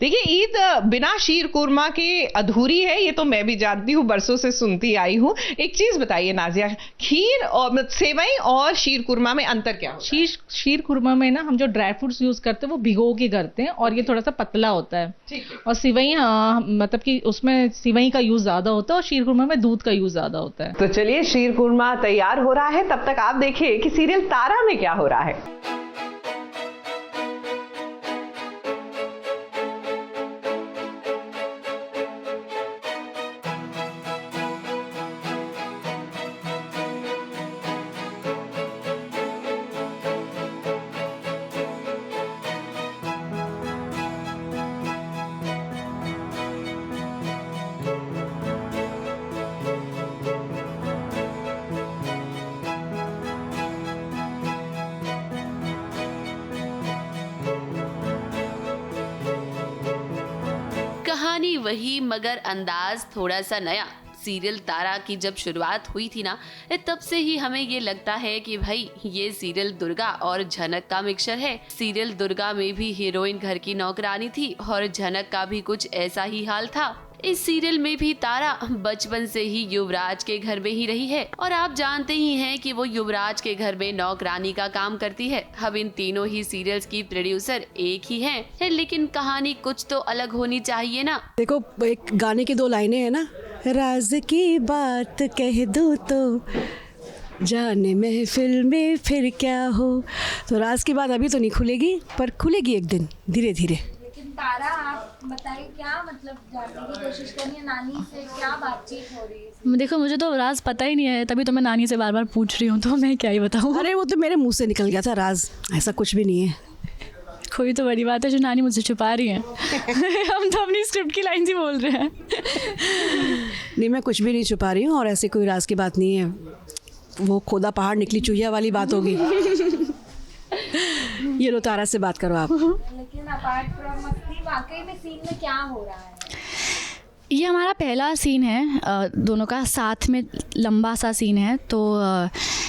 देखिए, ईद बिना शीर कुरमा के अधूरी है, ये तो मैं भी जानती हूँ, बरसों से सुनती आई हूँ। एक चीज बताइए नाजिया, खीर और सेवई और शीर कुरमा में अंतर क्या होता है? शीर खुरमा में ना हम जो ड्राई फ्रूट्स यूज करते हैं वो भिगो के करते हैं और ये थोड़ा सा पतला होता है। ठीक है। और सिवई मतलब कि उसमें सिवई का यूज ज्यादा होता है और शीर खुरमा में दूध का यूज ज्यादा होता है। तो चलिए, शीर कुरमा तैयार हो रहा है, तब तक आप देखिए कि सीरियल तारा में क्या हो रहा है। कहानी वही मगर अंदाज थोड़ा सा नया। सीरियल तारा की जब शुरुआत हुई थी ना, तब से ही हमें ये लगता है कि भाई ये सीरियल दुर्गा और झनक का मिक्सचर है। सीरियल दुर्गा में भी हीरोइन घर की नौकरानी थी और झनक का भी कुछ ऐसा ही हाल था। इस सीरियल में भी तारा बचपन से ही युवराज के घर में ही रही है और आप जानते ही हैं कि वो युवराज के घर में नौकरानी का काम करती है। अब इन तीनों ही सीरियल्स की प्रोड्यूसर एक ही हैं, लेकिन कहानी कुछ तो अलग होनी चाहिए ना। देखो, एक गाने की दो लाइनें हैं ना, राज की बात कह दूं तो जाने महफिल में फिर क्या हो। तो राज की बात अभी तो नहीं खुलेगी, पर खुलेगी एक दिन धीरे धीरे। तारा, आप बताइए क्या मतलब जानने की कोशिश करनी है, नानी से क्या बातचीत हो रही है? देखो, मुझे तो राज पता ही नहीं है, तभी तो मैं नानी से बार बार पूछ रही हूँ, तो मैं क्या ही बताऊँ। अरे वो तो मेरे मुंह से निकल गया था राज, ऐसा कुछ भी नहीं है। कोई तो बड़ी बात है जो नानी मुझसे छुपा रही है। हम तो अपनी स्क्रिप्ट की लाइन ही बोल रहे हैं। नहीं, मैं कुछ भी नहीं छुपा रही हूँ और ऐसे कोई राज की बात नहीं है। वो खोदा पहाड़ निकली चूहिया वाली बात होगी। ये लो, तारा से बात करो आप। लेकिन अपार्ट फ्रॉम मस्ती, वाकई में सीन में क्या हो रहा है? ये हमारा पहला सीन है, दोनों का साथ में लंबा सा सीन है। तो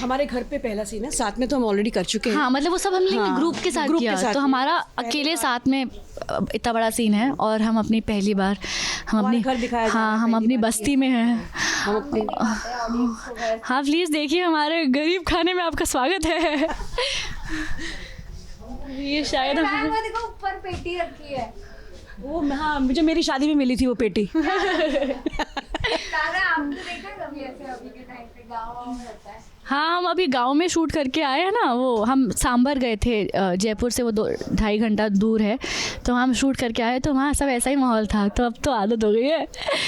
हमारे घर पे पहला सीन है, साथ में तो हम ऑलरेडी कर चुके हैं। हाँ, मतलब वो सब हमने हाँ, ग्रुप के साथ ग्रुप किया, के साथ तो हमारा अकेले साथ में इतना बड़ा सीन है। और हम अपनी पहली बार हम अपनी घर दिखाया जा रहा है, हाँ, हम पहली अपनी बार बस्ती में हैं। हम अपने हाँ, प्लीज़ देखिए, हमारे गरीब खाने में आपका स्वागत है। ये शायद देखो, ऊपर पेटी रखी है। वो, हाँ, मुझे मेरी शादी में मिली थी वो पेटी। तारा, आपने देखा कभी ऐसे अभी के टाइम पे गाँव होता है? हाँ, हम अभी गांव में शूट करके आए हैं ना। वो हम सांबर गए थे, जयपुर से वो 2-2.5 घंटा दूर है, तो हम शूट करके आए, तो वहाँ सब ऐसा ही माहौल था। तो अब तो आदत हो गई है।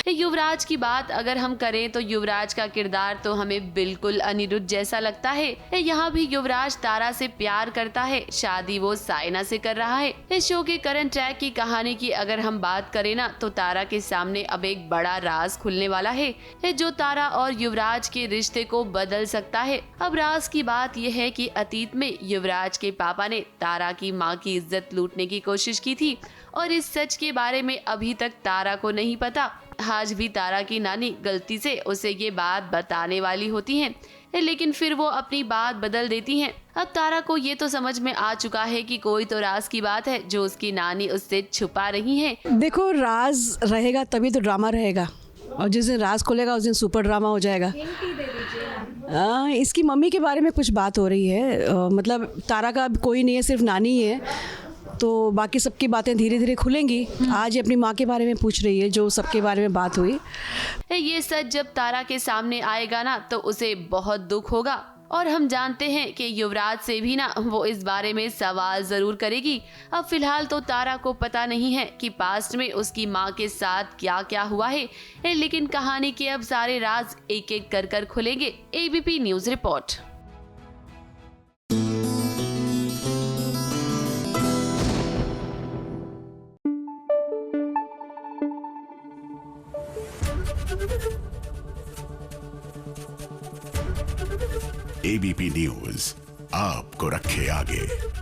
युवराज की बात अगर हम करें तो युवराज का किरदार तो हमें बिल्कुल अनिरुद्ध जैसा लगता है। यहाँ भी युवराज तारा से प्यार करता है, शादी वो साइना से कर रहा है। इस शो के करंट ट्रैक की कहानी की अगर हम बात करें ना, तो तारा के सामने अब एक बड़ा राज खुलने वाला है, जो तारा और युवराज के रिश्ते को बदल सकता है। अब राज की बात यह है कि अतीत में युवराज के पापा ने तारा की मां की इज्जत लूटने की कोशिश की थी और इस सच के बारे में अभी तक तारा को नहीं पता। आज भी तारा की नानी गलती से उसे ये बात बताने वाली होती हैं, लेकिन फिर वो अपनी बात बदल देती हैं। अब तारा को ये तो समझ में आ चुका है कि कोई तो राज की बात है जो उसकी नानी उससे छुपा रही है। देखो, राज रहेगा तभी तो ड्रामा रहेगा, और जिस दिन राज खोलेगा उस दिन सुपर ड्रामा हो जाएगा। इसकी मम्मी के बारे में कुछ बात हो रही है, मतलब तारा का कोई नहीं है, सिर्फ नानी ही है, तो बाकी सबकी बातें धीरे धीरे खुलेंगी। आज ये अपनी माँ के बारे में पूछ रही है, जो सबके बारे में बात हुई। ये सच जब तारा के सामने आएगा ना, तो उसे बहुत दुख होगा और हम जानते हैं कि युवराज से भी ना वो इस बारे में सवाल जरूर करेगी। अब फिलहाल तो तारा को पता नहीं है कि पास्ट में उसकी माँ के साथ क्या क्या हुआ है, लेकिन कहानी के अब सारे राज एक एक कर कर खुलेंगे। ABP news report. ABP news आपको रखे आगे।